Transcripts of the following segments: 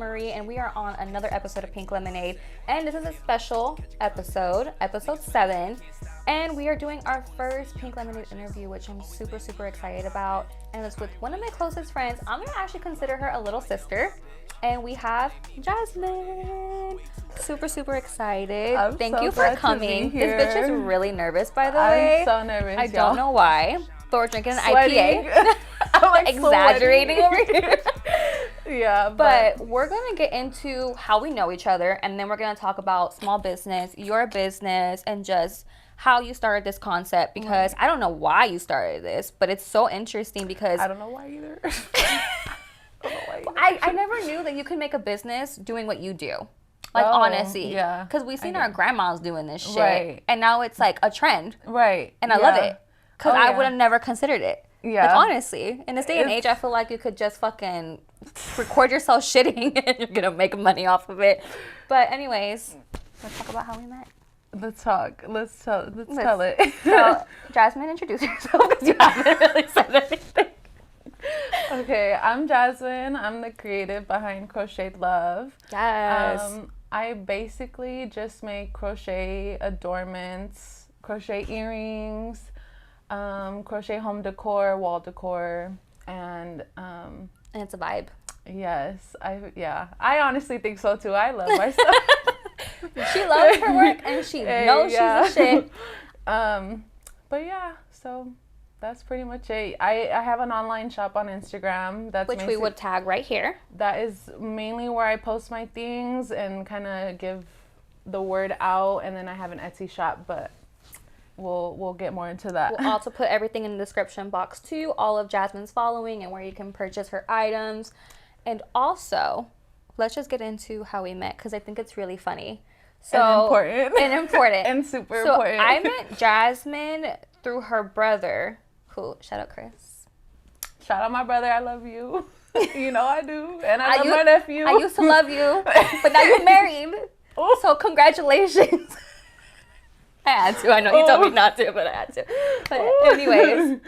Marie, and we are on another episode of Pink Lemonade. And this is a special episode, episode 7. And we are doing our first Pink Lemonade interview, which I'm super, super excited about. And it's with one of my closest friends. I'm going to actually consider her a little sister. And we have Jasmine. Super, super excited. Thank you for coming. This bitch is really nervous, by the way. I'm so nervous, I don't know why. But we're drinking an IPA. I'm like exaggerating over here. Yeah, but we're going to get into how we know each other, and then we're going to talk about small business, your business, and just how you started this concept, because I don't know why you started this, but it's so interesting because I don't know why either. I never knew that you could make a business doing what you do. Like, honestly. Yeah. Because we've seen our grandmas doing this shit. Right. And now it's like a trend. Right. And I love it. Because I would have never considered it. Yeah. Like, honestly. In this day and age, I feel like you could just fucking record yourself shitting and you're going to make money off of it. But anyways, let's talk about how we met. Let's talk. Let's tell it. So, Jasmine, introduce yourself because you haven't really said anything. Okay, I'm Jasmine. I'm the creative behind Crochetedluv. Yes. I basically just make crochet adornments, crochet earrings, crochet home decor, wall decor, and it's a vibe. Yes, I honestly think so too. I love my stuff. She loves her work and she knows she's a shit. But yeah, so that's pretty much it. I have an online shop on Instagram. Which we would tag right here. That is mainly where I post my things and kind of give the word out. And then I have an Etsy shop, but we'll get more into that. We'll also put everything in the description box too, all of Jasmine's following and where you can purchase her items. And also, let's just get into how we met, because I think it's really funny. And important. And super important. I met Jasmine through her brother, who, shout out Chris. Shout out my brother, I love you. You know I do. And I love my nephew. I used to love you, but now you're married. Ooh. So congratulations. I had to. I know you told me not to, but I had to. But anyways,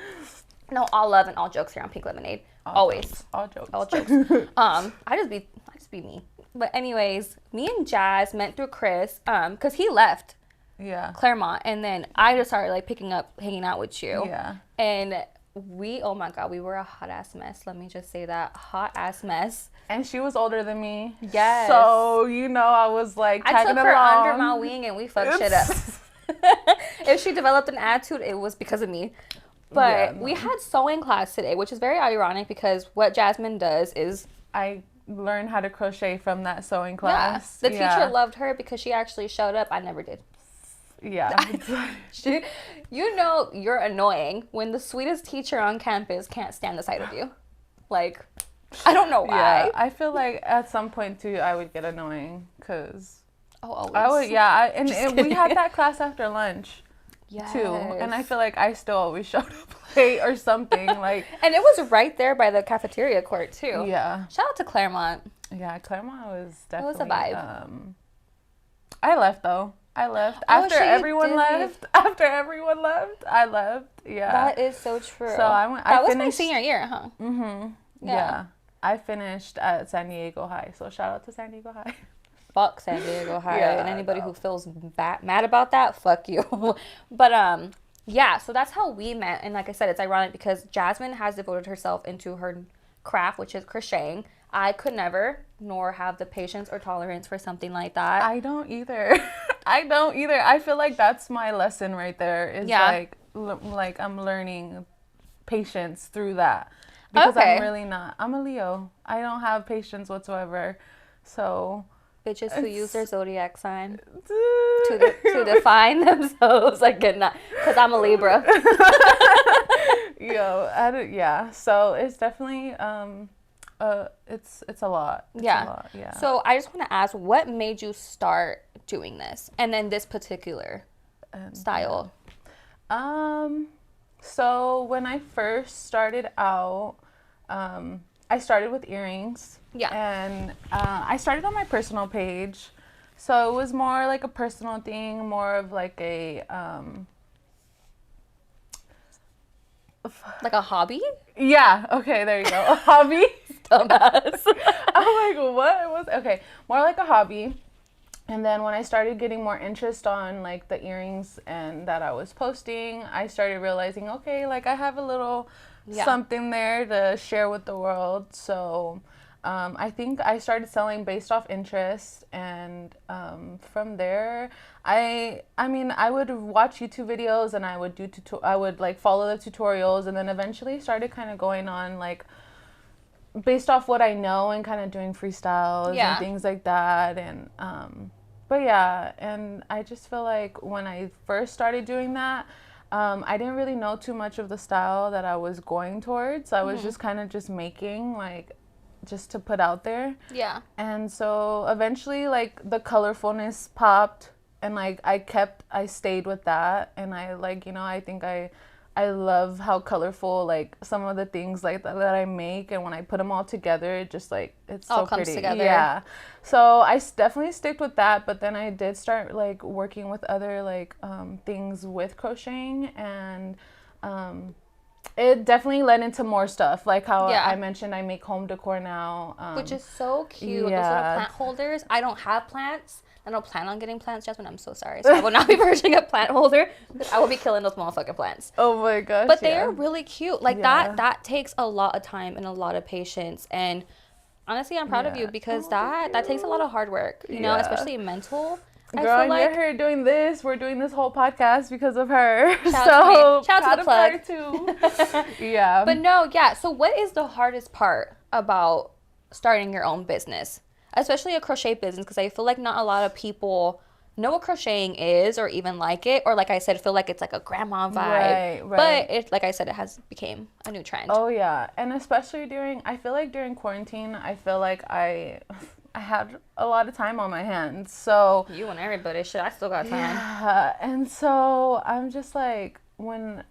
no, all love and all jokes here on Pink Lemonade. Always. All jokes. All jokes. I just be me. But anyways, me and Jazz met through Chris, because he left. Yeah. Claremont, and then I just started like picking up, hanging out with you. Yeah. And oh my God, we were a hot ass mess. Let me just say that, hot ass mess. And she was older than me. Yes. So I was like tagging along. I took her under my wing and we fucked shit up. If she developed an attitude, it was because of me. But we had sewing class today, which is very ironic because what Jasmine does is I learned how to crochet from that sewing class. Yeah. The teacher loved her because she actually showed up. I never did. Yeah. You're annoying when the sweetest teacher on campus can't stand the sight of you. Like, I don't know why. Yeah, I feel like at some point too I would get annoying because always. I would, and we had that class after lunch. Yes. Too, and I feel like I still always showed up late or something like. And it was right there by the cafeteria court too. Yeah. Shout out to Claremont. Yeah, Claremont was definitely. It was a vibe. I left though. After everyone left. After everyone left, I left. Yeah. That is so true. So I went. That was my senior year, huh? Mhm. Yeah. I finished at San Diego High, so shout out to San Diego High. Fuck San Diego High, and anybody who feels mad about that, fuck you. But so that's how we met. And like I said, it's ironic because Jasmine has devoted herself into her craft, which is crocheting. I could never, nor have the patience or tolerance for something like that. I don't either. I feel like that's my lesson right there. Is like I'm learning patience through that. Because I'm really not. I'm a Leo. I don't have patience whatsoever. So bitches who use their zodiac sign to define themselves, I cannot, because I'm a Libra. So it's definitely it's a lot. It's a lot, yeah. So I just want to ask, what made you start doing this, and then this particular style? So when I first started out, I started with earrings. Yeah. And I started on my personal page. So it was more like a personal thing, more of like a like a hobby? Yeah, okay, there you go. A hobby. Dumbass. Oh like, what was, okay, more like a hobby. And then when I started getting more interest on like the earrings and that I was posting, I started realizing, okay, like I have a little something there to share with the world. So I think I started selling based off interest, and from there, I mean, I would watch YouTube videos and I would do I would like follow the tutorials, and then eventually started kind of going on like based off what I know and kind of doing freestyles and things like that. And but yeah, and I just feel like when I first started doing that, I didn't really know too much of the style that I was going towards. I was just kind of just making like just to put out there. Yeah. And so eventually like the colorfulness popped, and like I stayed with that, and I like, you know, I think I love how colorful like some of the things like that I make, and when I put them all together, it just like it's all so comes pretty together. Yeah, so I definitely sticked with that. But then I did start like working with other like things with crocheting, and it definitely led into more stuff, like how I mentioned I make home decor now, which is so cute. Those little plant holders. I don't have plants. I don't plan on getting plants, Jasmine. I'm so sorry. So I will not be purchasing a plant holder. I will be killing those motherfucking plants. Oh my gosh. But they are really cute. Like that takes a lot of time and a lot of patience. And honestly, I'm proud of you, because that takes a lot of hard work, you know, especially mental. Girl, and you're here doing this. We're doing this whole podcast because of her. Shout out to the plug. Too. Yeah. But no, yeah. So what is the hardest part about starting your own business? Especially a crochet business, because I feel like not a lot of people know what crocheting is or even like it, or like I said, feel like it's like a grandma vibe. Right. But it, like I said, it has became a new trend. Oh yeah, and especially I feel like during quarantine, I feel like I had a lot of time on my hands. So you and everybody, shit, I still got time. Yeah, and so I'm just like, when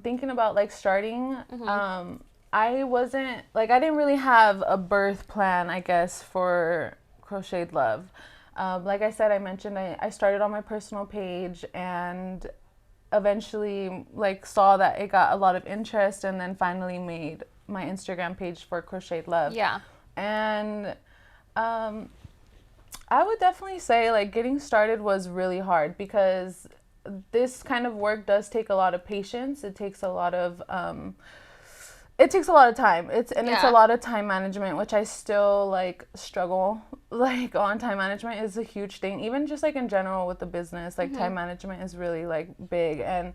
thinking about like starting, I wasn't like, I didn't really have a birth plan, I guess, for Crochetedluv. Like I said, I mentioned I started on my personal page, and eventually like saw that it got a lot of interest, and then finally made my Instagram page for Crochetedluv. Yeah. And I would definitely say like getting started was really hard, because this kind of work does take a lot of patience. It takes a lot of time. It's a lot of time management, which I still like struggle like on. Time management is a huge thing, even just like in general with the business, like time management is really like big. And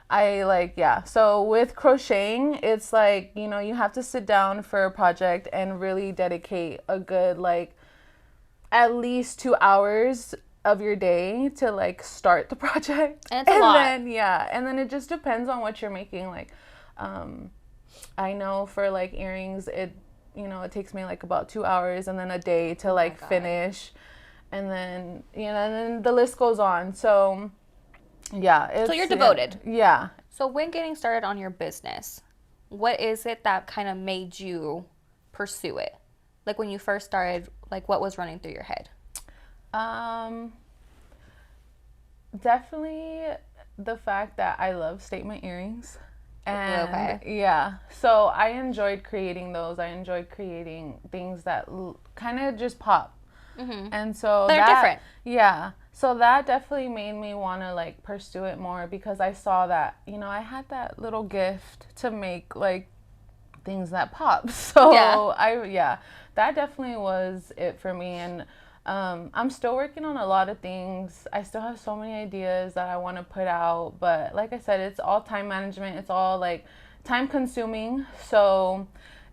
I like, yeah. So with crocheting, it's like, you know, you have to sit down for a project and really dedicate a good like at least 2 hours of your day to like start the project. And it's a lot. And then it just depends on what you're making. Like I know for like earrings, it takes me like about 2 hours and then a day to like finish, and then and then the list goes on. So yeah, so you're devoted. Yeah. So when getting started on your business, what is it that kind of made you pursue it? Like when you first started, like what was running through your head? Definitely the fact that I love statement earrings. And yeah, so I enjoyed creating those. I enjoyed creating things that kind of just pop. And so they're different. Yeah. So that definitely made me want to like pursue it more, because I saw that, I had that little gift to make like things that pop. So that definitely was it for me. And I'm still working on a lot of things. I still have so many ideas that I want to put out, but like I said, it's all time management. It's all like time consuming. So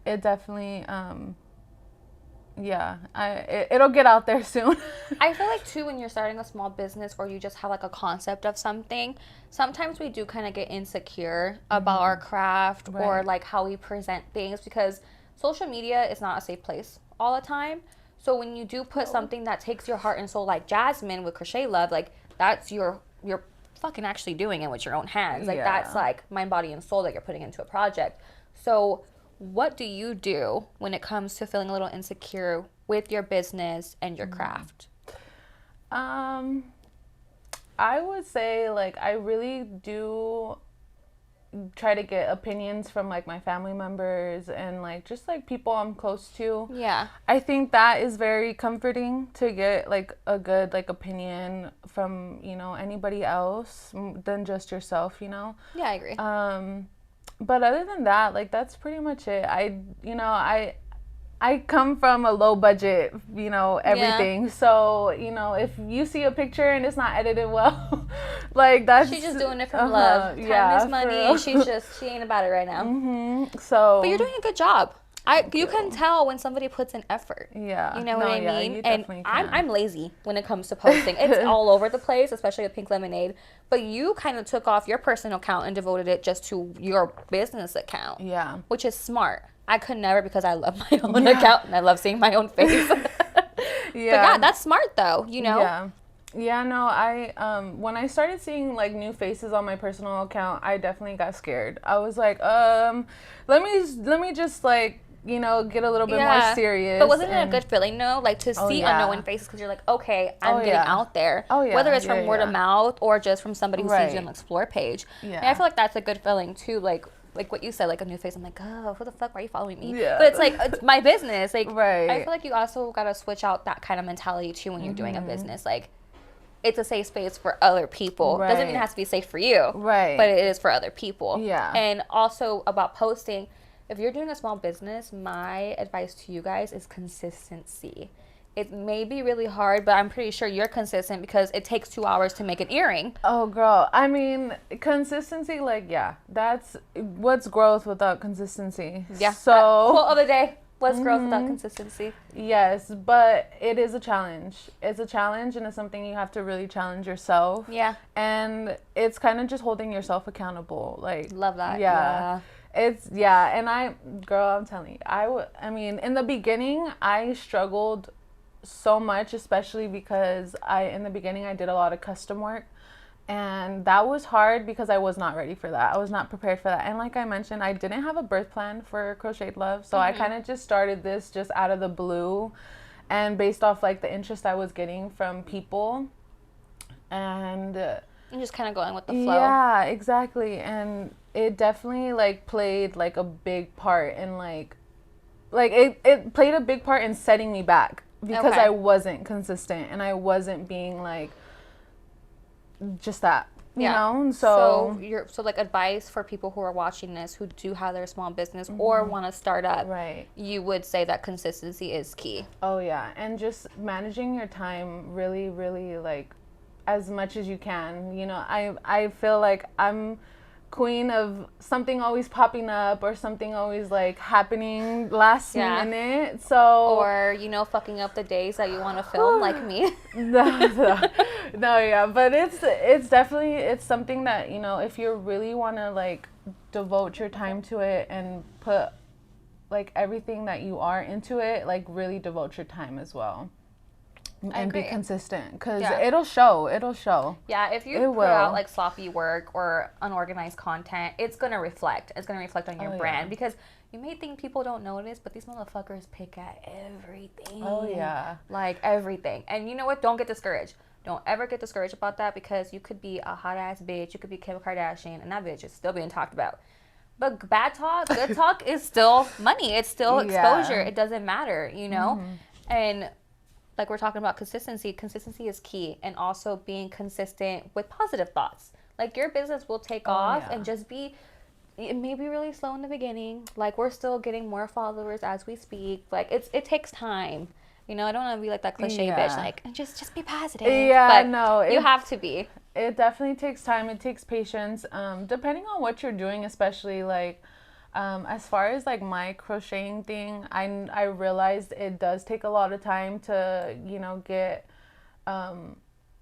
it definitely, it'll get out there soon. I feel like too, when you're starting a small business or you just have like a concept of something, sometimes we do kind of get insecure about our craft or like how we present things, because social media is not a safe place all the time. So when you do put something that takes your heart and soul, like Jasmine with Crochetedluv, like that's you're fucking actually doing it with your own hands. Like that's like mind, body, and soul that you're putting into a project. So what do you do when it comes to feeling a little insecure with your business and your craft? I would say like I really do try to get opinions from like my family members and like just like people I'm close to. Yeah. I think that is very comforting to get like a good like opinion from, you know, anybody else than just yourself, you know? Yeah, I agree. But other than that, like that's pretty much it. I come from a low budget, you know, everything. Yeah. So, you know, if you see a picture and it's not edited well, like that's... She's just doing it from love. Time is money. She ain't about it right now. Mm-hmm. So... But you're doing a good job. You can tell when somebody puts in effort. Yeah. You know what I mean? And I'm lazy when it comes to posting. It's all over the place, especially with Pink Lemonade. But you kind of took off your personal account and devoted it just to your business account. Yeah. Which is smart. I could never because I love my own account and I love seeing my own face. Yeah. But yeah, that's smart though, you know? Yeah. Yeah, no, when I started seeing like new faces on my personal account, I definitely got scared. I was like, let me just like, you know, get a little bit more serious. But wasn't it a good feeling, though? Like to see unknown faces because you're like, okay, I'm getting out there. Oh, yeah. Whether it's from word of mouth or just from somebody who sees you on the Explore page. Yeah. And I feel like that's a good feeling too. Like what you said, like a new face. I'm like, oh, who the fuck? Why are you following me? Yeah. But it's like, it's my business. Like, I feel like you also got to switch out that kind of mentality too when you're doing a business. Like, it's a safe space for other people. Right. Doesn't mean it has to be safe for you. Right. But it is for other people. Yeah. And also about posting, if you're doing a small business, my advice to you guys is consistency. It may be really hard, but I'm pretty sure you're consistent because it takes 2 hours to make an earring. Oh, girl. I mean, consistency, like, yeah. That's what's growth without consistency. Yeah. So, quote of the day. What's growth without consistency? Yes, but it is a challenge. It's a challenge, and it's something you have to really challenge yourself. Yeah. And it's kind of just holding yourself accountable. Like, love that. Yeah. And I'm telling you, I mean, in the beginning, I struggled so much, especially because in the beginning I did a lot of custom work, and that was hard because I was not ready for that. I was not prepared for that. And like I mentioned, I didn't have a birth plan for Crochetedluv, so I kind of just started this just out of the blue and based off like the interest I was getting from people, and just kind of going with the flow. Yeah, exactly. And it definitely like played like a big part in like it played a big part in setting me back. Because I wasn't consistent and I wasn't being like just that, you know? So like advice for people who are watching this who do have their small business or want to start up, right? You would say that consistency is key. Oh yeah, and just managing your time really, really like as much as you can. You know, I feel like I'm queen of something always popping up or something always like happening last minute. So or fucking up the days that you want to film like me. No, yeah, but it's definitely something that if you really want to like devote your time to it and put like everything that you are into it, like really devote your time as well. And be consistent because it'll show. Yeah, if you put out like sloppy work or unorganized content, it's going to reflect. It's going to reflect on your brand because you may think people don't notice, but these motherfuckers pick at everything. Oh, yeah. Like everything. And you know what? Don't get discouraged. Don't ever get discouraged about that because you could be a hot-ass bitch. You could be Kim Kardashian, and that bitch is still being talked about. But bad talk, good talk is still money. It's still exposure. It doesn't matter, And like we're talking about consistency is key, and also being consistent with positive thoughts. Like your business will take off and just it may be really slow in the beginning. Like we're still getting more followers as we speak. Like it takes time. I don't want to be like that cliche bitch. Like just be positive. Yeah, but no, you have to be. It definitely takes time. It takes patience. Depending on what you're doing, especially like. As far as like my crocheting thing, I realized it does take a lot of time to, get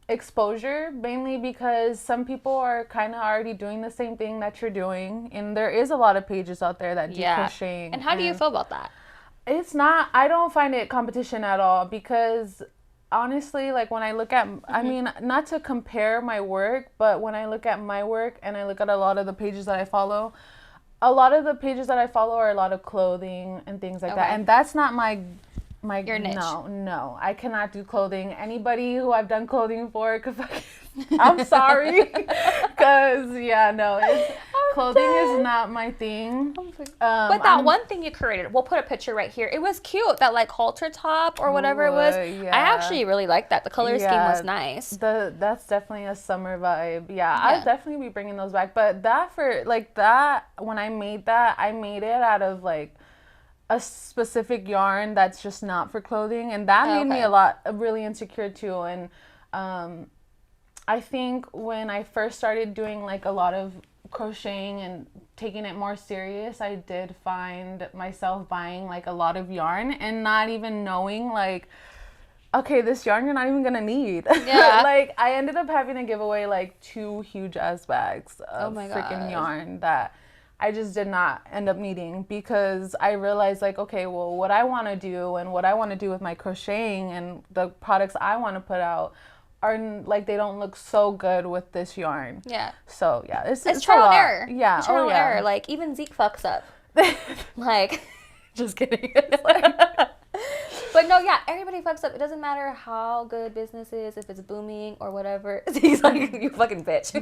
exposure, mainly because some people are kind of already doing the same thing that you're doing. And there is a lot of pages out there that do crocheting. And how do you feel about that? I don't find it competition at all because honestly, like when I look at, I mean, not to compare my work, but when I look at my work and I look at a lot of the pages that I follow, a lot of the pages that I follow are a lot of clothing and things like that. And that's not my your niche. No. I cannot do clothing. Anybody who I've done clothing for, I'm sorry. Because, Clothing is not my thing. But that one thing you created, we'll put a picture right here. It was cute. That like halter top or whatever it was. Yeah. I actually really liked that. The color scheme was nice. That's definitely a summer vibe. Yeah, I'll definitely be bringing those back. But when I made it out of like a specific yarn that's just not for clothing, and that made me really insecure too. And I think when I first started doing like a lot of crocheting and taking it more serious, I did find myself buying like a lot of yarn and not even knowing like, okay, this yarn you're not even gonna need. Yeah. Like I ended up having to give away like 2 huge ass bags of freaking yarn that I just did not end up needing, because I realized like, okay, well, what I want to do and what I want to do with my crocheting and the products I want to put out are like, they don't look so good with this yarn. Yeah. So yeah, it's trial and error. Yeah. It's trial and error. Like even Zeke fucks up. Like, just kidding. But no, yeah, everybody fucks up. It doesn't matter how good business is, if it's booming or whatever. He's like, you fucking bitch.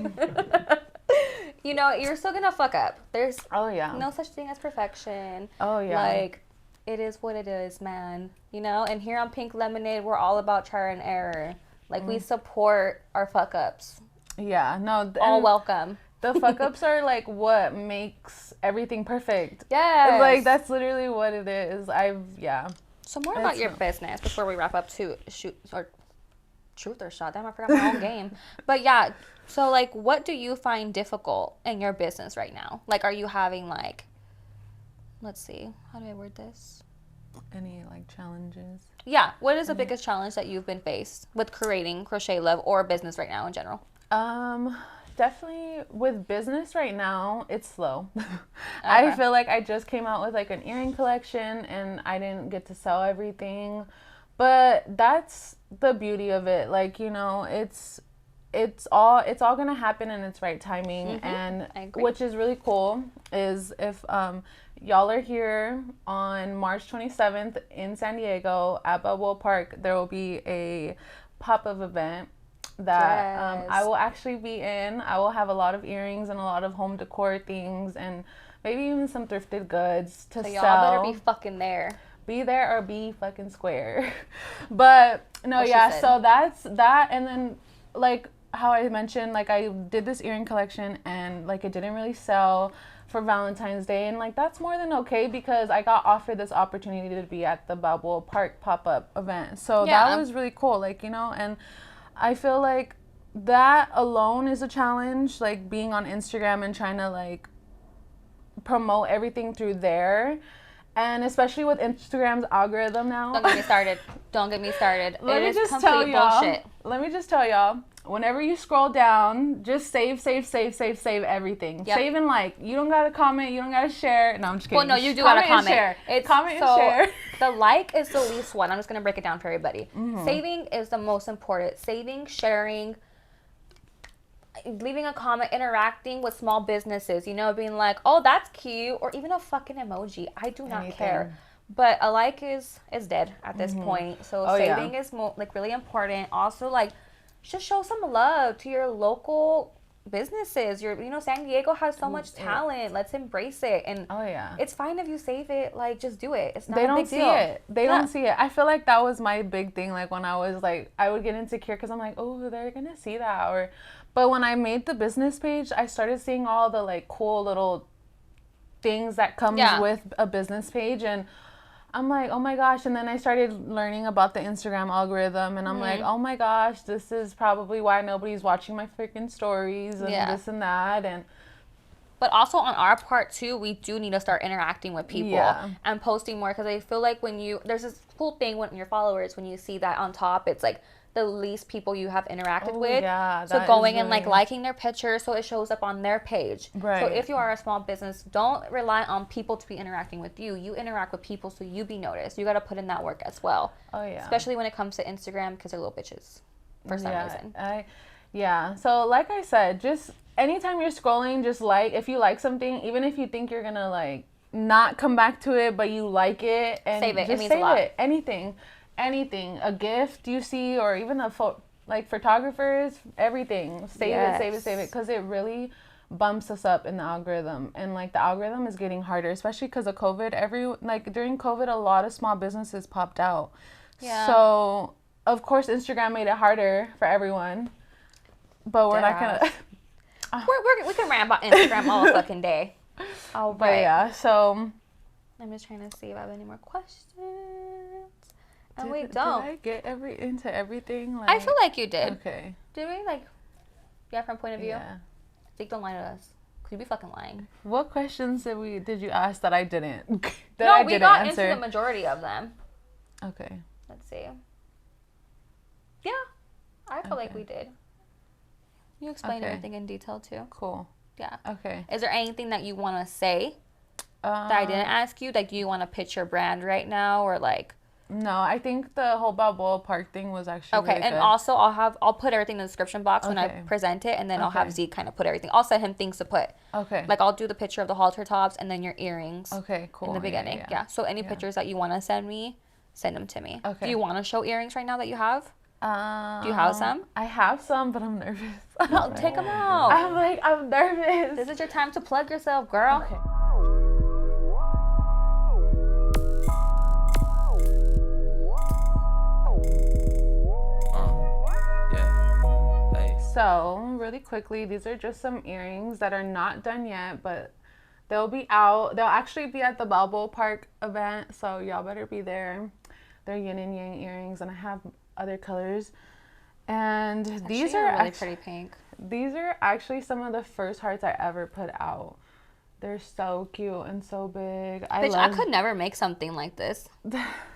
You know, you're still gonna fuck up. There's no such thing as perfection. Oh yeah. Like, it is what it is, man. You know, and here on Pink Lemonade, we're all about trial and error. Like, we support our fuck-ups. Yeah, no. All welcome. The fuck-ups are, like, what makes everything perfect. Yeah. Like, that's literally what it is. So more about your business before we wrap up to truth or shot. Damn, I forgot my own game. But, yeah, so, like, what do you find difficult in your business right now? Like, are you having, like, let's see. How do I word this? Any like challenges? Yeah. What is the biggest challenge that you've been faced with creating Crochetedluv or business right now in general? Definitely with business right now, it's slow. I feel like I just came out with like an earring collection and I didn't get to sell everything. But that's the beauty of it. Like, you know, it's all gonna happen in its right timing. And which is really cool is if y'all are here on March 27th in San Diego at Balboa Park, there will be a pop-up event that I will actually be in. I will have a lot of earrings and a lot of home decor things and maybe even some thrifted goods to sell. So y'all better be fucking there. Be there or be fucking square. But no, so that's that. And then like how I mentioned, like I did this earring collection and like it didn't really sell for Valentine's Day, and like that's more than okay because I got offered this opportunity to be at the Balboa Park pop-up event. So that was really cool, like, you know, and I feel like that alone is a challenge, like being on Instagram and trying to like promote everything through there. And especially with Instagram's algorithm now. Don't get me started. Let me just tell y'all, whenever you scroll down, just save everything. Yep. Save and like. You don't gotta comment, you don't gotta share. No, I'm just kidding. Well, no, you do gotta comment. Share. Comment and share. The like is the least one. I'm just gonna break it down for everybody. Saving is the most important. Saving, sharing, leaving a comment, interacting with small businesses, you know, being like, oh, that's cute, or even a fucking emoji. I do not care. But a like is dead at this point. So saving is like really important. Also, like, just show some love to your local businesses. San Diego has so much talent. Let's embrace it. And it's fine if you save it. Like, just do it. It's not a big deal. They don't see it. I feel like that was my big thing. Like, when I was like, I would get insecure because I'm like, oh, they're gonna see that. But when I made the business page, I started seeing all the like cool little things that comes with a business page, and I'm like, oh my gosh. And then I started learning about the Instagram algorithm, and I'm like, oh my gosh, this is probably why nobody's watching my freaking stories and this and that. But also on our part too, we do need to start interacting with people and posting more, because I feel like there's this cool thing when your followers, when you see that on top, it's like the least people you have interacted with. Yeah, so going and like liking their picture so it shows up on their page. Right. So if you are a small business, don't rely on people to be interacting with you. You interact with people so you be noticed. You got to put in that work as well. Oh yeah. Especially when it comes to Instagram, because they're little bitches for some reason. So like I said, just anytime you're scrolling, just like, if you like something, even if you think you're gonna like not come back to it, but you like it, and save it. Just it means a lot. Anything, a gift you see, or even like photographers, everything. Save it, because it really bumps us up in the algorithm. And like the algorithm is getting harder, especially because of COVID. During COVID, a lot of small businesses popped out. Yeah. So of course Instagram made it harder for everyone. But we're not gonna we can rant about Instagram all fucking day. Oh, but yeah, so I'm just trying to see if I have any more questions. And we don't. Did I get into everything? Like, I feel like you did. Okay. Did we? Like, yeah, from point of view? Yeah. Like, don't lie to us. Because you be fucking lying. What questions did you ask that I didn't? We got into the majority of them. Okay. Let's see. Yeah. I feel like we did. You explained everything in detail, too. Cool. Yeah. Okay. Is there anything that you want to say that I didn't ask you? Like, do you want to pitch your brand right now? Or, like... No, I think the whole Balboa Park thing was actually really and good. Also I'll put everything in the description box when I present it, and then I'll have Z kind of put everything. I'll send him things to put. Okay. Like I'll do the picture of the halter tops and then your earrings. Okay, cool. In the beginning, yeah. So any pictures that you want to send me, send them to me. Okay. Do you want to show earrings right now that you have? Do you have some? I have some, but I'm nervous. No, take them out. I'm nervous. This is your time to plug yourself, girl. Okay. So, really quickly, these are just some earrings that are not done yet, but they'll be out. They'll actually be at the Balboa Park event, so y'all better be there. They're Yin and Yang earrings, and I have other colors. And these are really pretty pink. These are actually some of the first hearts I ever put out. They're so cute and so big. I could never make something like this.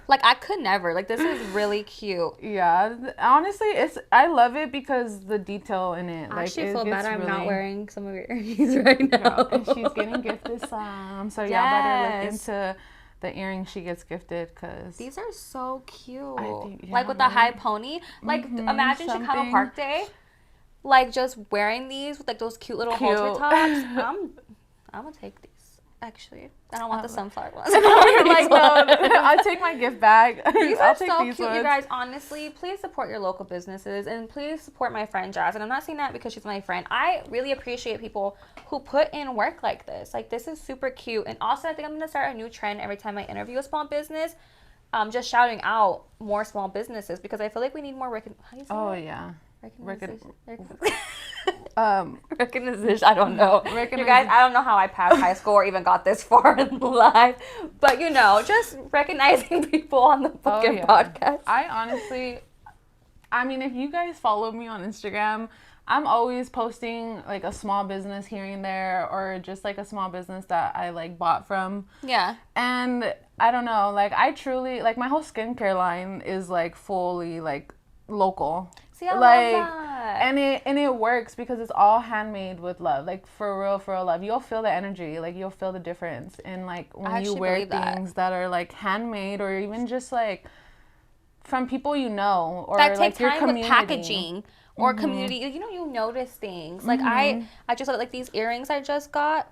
Like, I could never. Like, this is really cute. Yeah. Honestly, I love it because the detail in it. I actually feel bad I'm not wearing some of your earrings right now. And she's getting gifted some. So y'all better look into the earrings she gets gifted, because these are so cute. Think, like, with the high pony. Like, imagine Chicago Park Day. Like, just wearing these with, like, those cute little halter tops. I'm gonna take these. Actually, I don't want the sunflower ones. You're like, no, I'll take my gift bag. These are so cute, you guys. Honestly, please support your local businesses, and please support my friend Jasmine. I'm not saying that because she's my friend. I really appreciate people who put in work like this. Like, this is super cute. And also, I think I'm gonna start a new trend every time I interview a small business. Just shouting out more small businesses, because I feel like we need more recognition. I don't know. You guys, I don't know how I passed high school or even got this far in life. But, just recognizing people on the fucking podcast. I mean, if you guys follow me on Instagram, I'm always posting, like, a small business here and there, or just, like, a small business that I, like, bought from. Yeah. And I don't know, like, I truly, like, my whole skincare line is, like, fully, like, local. See, I love that. And it works because it's all handmade with love. Like, for real love. You'll feel the energy. Like, you'll feel the difference. And, like, when you wear things that are, like, handmade, or even just, like, from people you know, or that like take time with packaging or community. You notice things. Like, I just like these earrings I just got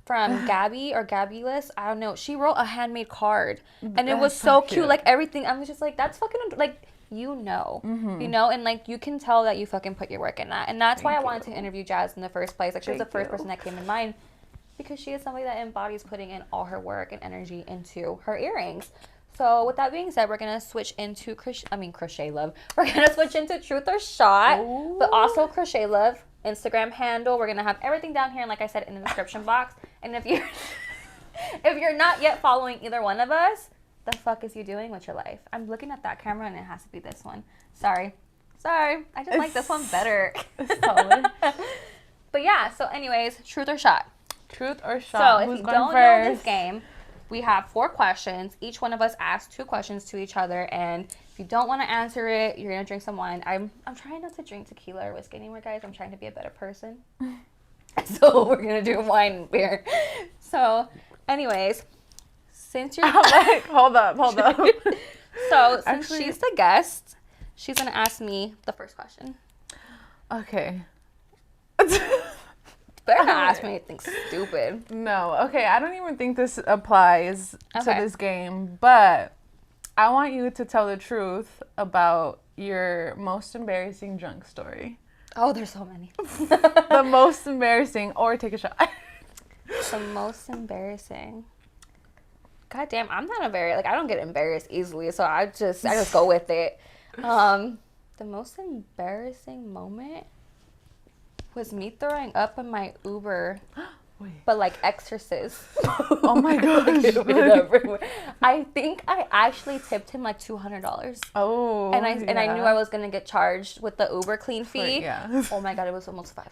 from Gabby or Gabulous. I don't know. She wrote a handmade card, and it was so cute. Like, everything. I was just like, that's fucking like. And like, you can tell that you fucking put your work in that. And that's why I wanted to interview Jazz in the first place. Like, she was the first person that came in mind, because she is somebody that embodies putting in all her work and energy into her earrings. So with that being said, we're going to switch into Crochetedluv. We're going to switch into Truth or Shot, but also Crochetedluv Instagram handle. We're going to have everything down here, and like I said, in the description box. And if you're not yet following either one of us, the fuck is you doing with your life? I'm looking at that camera, and it has to be this one. Sorry. I just like this one better. Solid. But yeah, so anyways, Truth or Shot. Truth or Shot. So if you don't know this game, we have 4 questions. Each one of us asks 2 questions to each other, and if you don't want to answer it, you're gonna drink some wine. I'm trying not to drink tequila or whiskey anymore, guys. I'm trying to be a better person. So we're gonna do wine and beer. So anyways, since you're like, hold up. So since she's the guest, she's gonna ask me the first question. Okay. Better not ask me anything stupid. No. Okay, I don't even think this applies to this game, but I want you to tell the truth about your most embarrassing drunk story. Oh, there's so many. The most embarrassing, or take a shot. The most embarrassing. God damn, I'm not I don't get embarrassed easily, so I just go with it. The most embarrassing moment was me throwing up in my Uber. But like exorcist. Oh my gosh. I think I actually tipped him like $200. Oh. And I knew I was gonna get charged with the Uber clean fee. Yeah. Oh my god, it was almost $500.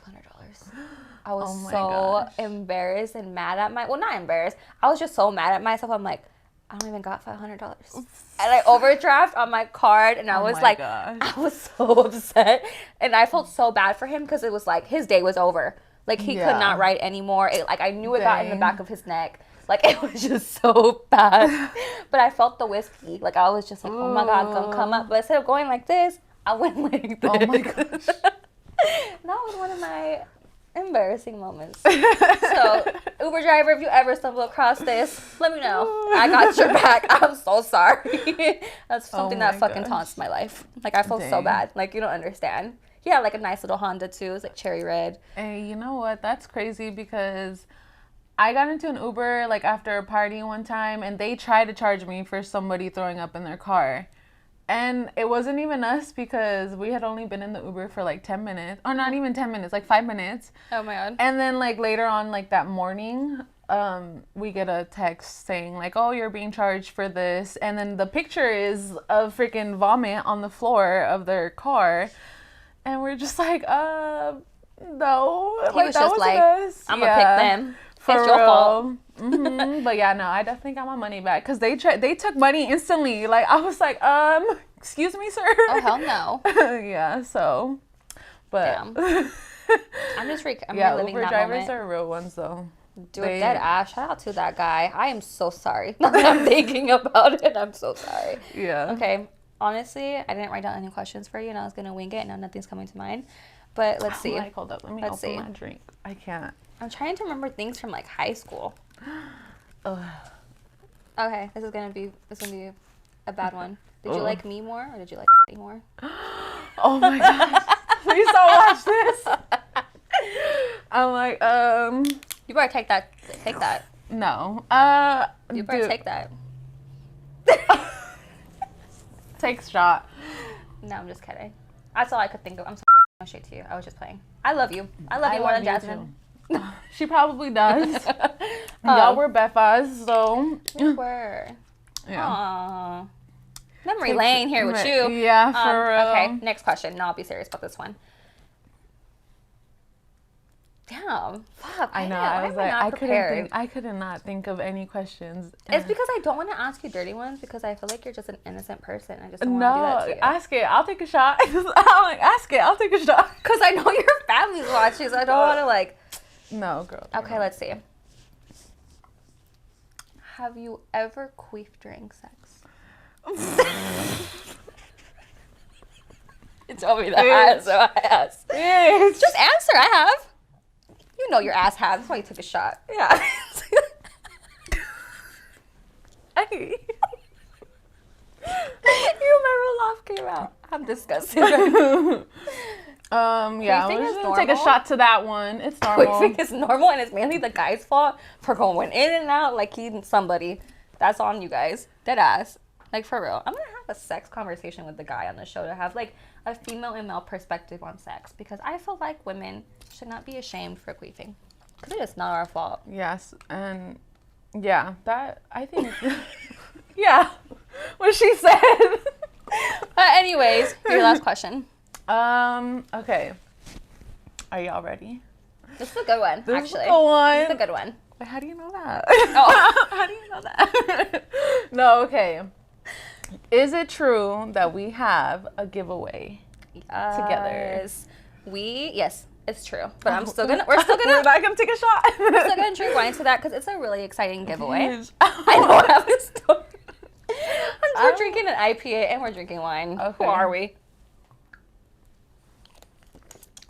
I was embarrassed and mad at not embarrassed. I was just so mad at myself. I'm like, I don't even got $500. And I overdraft on my card, and I was like, gosh. I was so upset, and I felt so bad for him because it was like his day was over. Like, he could not write anymore. I knew it got in the back of his neck. Like, it was just so bad. But I felt the whiskey. Like, I was just like, oh my God, gonna come up. But instead of going like this, I went like this. Oh my gosh. That was one of my embarrassing moments. So, Uber driver, if you ever stumble across this, let me know. I got your back. I'm so sorry. That's something that fucking taunts my life. Like, I felt so bad. Like, you don't understand. Yeah, like a nice little Honda too. It's like cherry red. Hey, you know what? That's crazy because I got into an Uber like after a party one time, and they tried to charge me for somebody throwing up in their car. And it wasn't even us because we had only been in the Uber for like 10 minutes. Or not even 10 minutes, like 5 minutes. Oh my God. And then like later on, like that morning, we get a text saying like, oh, you're being charged for this. And then the picture is of freaking vomit on the floor of their car. And we're just like, no. He was just like, us. I'm going to pick them. It's your fault. Mm-hmm. But yeah, no, I definitely got my money back because they took money instantly. Like, I was like, excuse me, sir. Oh, hell no. Yeah, so. But. Damn. I'm reliving Uber that drivers moment. are real ones, though. Dude, dead ass. Shout out to that guy. I am so sorry. I'm thinking about it. I'm so sorry. Yeah. Okay. Honestly, I didn't write down any questions for you, and I was gonna wing it, and now nothing's coming to mind. But let's see. Like, hold up, let me open my drink. I can't. I'm trying to remember things from like high school. Okay, this is gonna be a bad one. Did you like me more, or did you like me more? Oh my gosh! Please don't watch this. I'm like, You better take that. Take that. No. You better take that. Take shot. No, I'm just kidding. That's all I could think of. I'm so straight to you. I was just playing. I love you. I love you more than Jasmine. She probably does. Y'all were Beffas, so. We were. Yeah. Aww. Memory lane here with you. Yeah, for real. Okay, next question. No, I'll be serious about this one. Damn. Fuck. I know. I was like, I could not think of any questions. It's because I don't want to ask you dirty ones because I feel like you're just an innocent person. I just don't want to do that to you. Ask it. I'll take a shot. I'm like, ask it. I'll take a shot. Because I know your family's watching, so I don't want to like. No, girl. Okay, let's see. Have you ever queefed during sex? You told me that, so I asked. Yes. Just answer. I have. You know your ass has. That's why you took a shot. Yeah. Hey. You remember laugh came out. I'm disgusted. Yeah, we're just gonna take a shot to that one. It's normal. Queefing is normal, and it's mainly the guy's fault for going in and out like he's somebody. That's on you guys. Dead ass. Like, for real. I'm gonna have a sex conversation with the guy on the show to have like a female and male perspective on sex, because I feel like women should not be ashamed for queefing, because it is not our fault. Yes, and yeah, that I think. Yeah, what she said. But anyways, your last question. Okay. Are y'all ready? This is a good one, actually. This is a good one. This is a good one. Wait, how do you know that? Oh. How do you know that? No, okay. Is it true that we have a giveaway together? Yes, it's true. But we're still we're gonna not gonna take a shot. we're still gonna drink wine to that because it's a really exciting giveaway. I know I have this story. We're drinking an IPA and we're drinking wine. Okay. Who are we?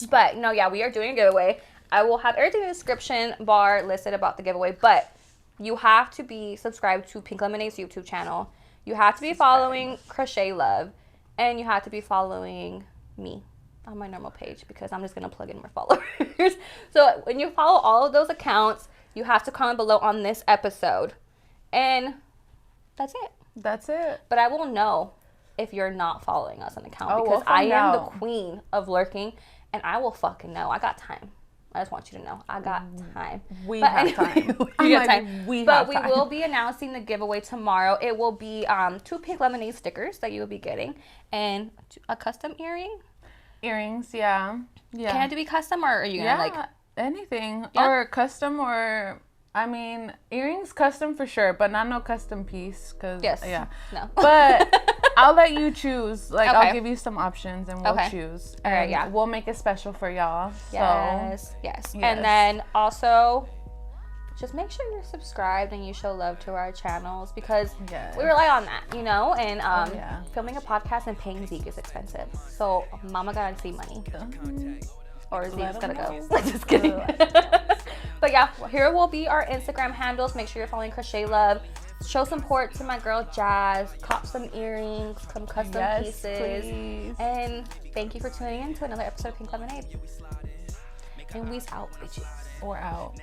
But no, yeah, we are doing a giveaway. I will have everything in the description bar listed about the giveaway, but you have to be subscribed to Pink Lemonade's YouTube channel. You have to be following Crochetedluv, and you have to be following me on my normal page because I'm just going to plug in more followers. So when you follow all of those accounts, you have to comment below on this episode. And that's it. That's it. But I will know if you're not following us on account because I am the queen of lurking and I will fucking know. I got time. I just want you to know. I got time. We have time. But we will be announcing the giveaway tomorrow. It will be 2 pink lemonade stickers that you will be getting and a custom earring. Earrings, yeah. Can it be custom or are you going to like... anything. Yeah? Or custom or... I mean, earrings custom for sure, but not no custom piece. Cause, yeah. No. But I'll let you choose. Like, I'll give you some options and we'll choose. All right, yeah. We'll make it special for y'all. Yes. And then also, just make sure you're subscribed and you show love to our channels because we rely on that, you know? And filming a podcast and paying Zeke is expensive. So, mama gotta see money. Or Zeke's gotta go. Just kidding. But yeah, here will be our Instagram handles. Make sure you're following Crochetedluv. Show support to my girl Jazz. Cop some earrings, some custom pieces. Please. And thank you for tuning in to another episode of Pink Lemonade. And we's out, bitches. We're out.